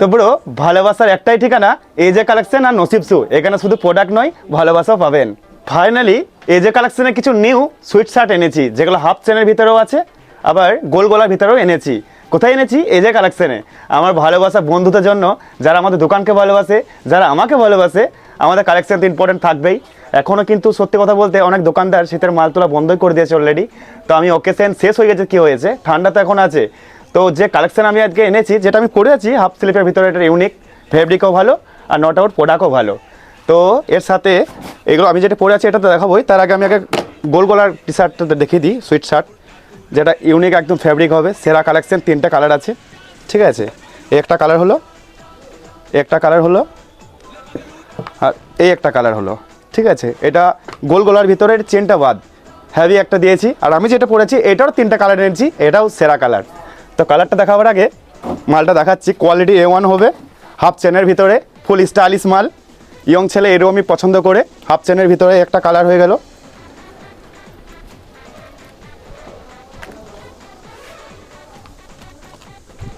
তো ব্রো, ভালোবাসার একটাই ঠিকানা এজে কালেকশন আর নসিব শু। এখানে শুধু প্রোডাক্ট নয়, ভালোবাসাও পাবেন। ফাইনালি এজে কালেকশনে কিছু নিউ সুইট শার্ট এনেছি, যেগুলো হাফ চেনের ভিতরেও আছে, আবার গোল গলার ভিতরেও এনেছি। কোথায় এনেছি? এজে কালেকশনে। আমার ভালোবাসা বন্ধুদের জন্য, যারা আমাদের দোকানকে ভালোবাসে, যারা আমাকে ভালোবাসে, আমাদের কালেকশন তো ইম্পর্টেন্ট থাকবেই। এখনও কিন্তু সত্যি কথা বলতে অনেক দোকানদার শীতের মাল তোলা বন্ধই করে দিয়েছে অলরেডি। তো আমি ওকেশন শেষ হয়ে গেছে, কী হয়েছে, ঠান্ডা তো এখন আছে। তো যে কালেকশন আমি আজকে এনেছি, যেটা আমি করেছি হাফ স্লিপের ভিতরে, এটা ইউনিক, ফেব্রিকও ভালো আর নট আউট প্রোডাক্টও ভালো। তো এর সাথে এগুলো আমি যেটা পরে আছি এটা তো দেখাবোই, তার আগে আমি আগে গোল গলার টি শার্টটা দেখিয়ে দিই। সুইট শার্ট, যেটা ইউনিক একদম ফেব্রিক হবে, সেরা কালেকশন। 3টা কালার আছে, ঠিক আছে। এই একটা কালার হলো, একটা কালার হলো, আর এই একটা কালার হলো, ঠিক আছে। এটা গোল গলার ভিতরের চেনটা বাদ হ্যাভি একটা দিয়েছি। আর আমি যেটা পরেছি এটারও 3টা কালার এনেছি, এটাও সেরা কালার। তো কালারটা দেখাবার আগে মালটা দেখাচ্ছি। কোয়ালিটি A1 হবে, হাফ চেনের ভিতরে, ফুল স্টাইলিশ মাল। ইয়ং ছেলে এরকমই পছন্দ করে। হাফ চেনের ভিতরে একটা কালার হয়ে গেল।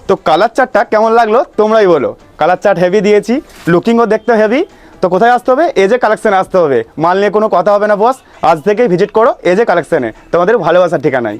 তো কালার চার্টটা কেমন লাগলো তোমরাই বলো। কালার চার্ট হেভি দিয়েছি, লুকিংও দেখতে হেভি। তো কোথায় আসতে হবে? এজে কালেকশনে আসতে হবে। মাল নিয়ে কোনো কথা হবে না বস, আজ থেকেই ভিজিট করো এজে কালেকশনে, তোমাদের ভালোবাসার ঠিকানায়।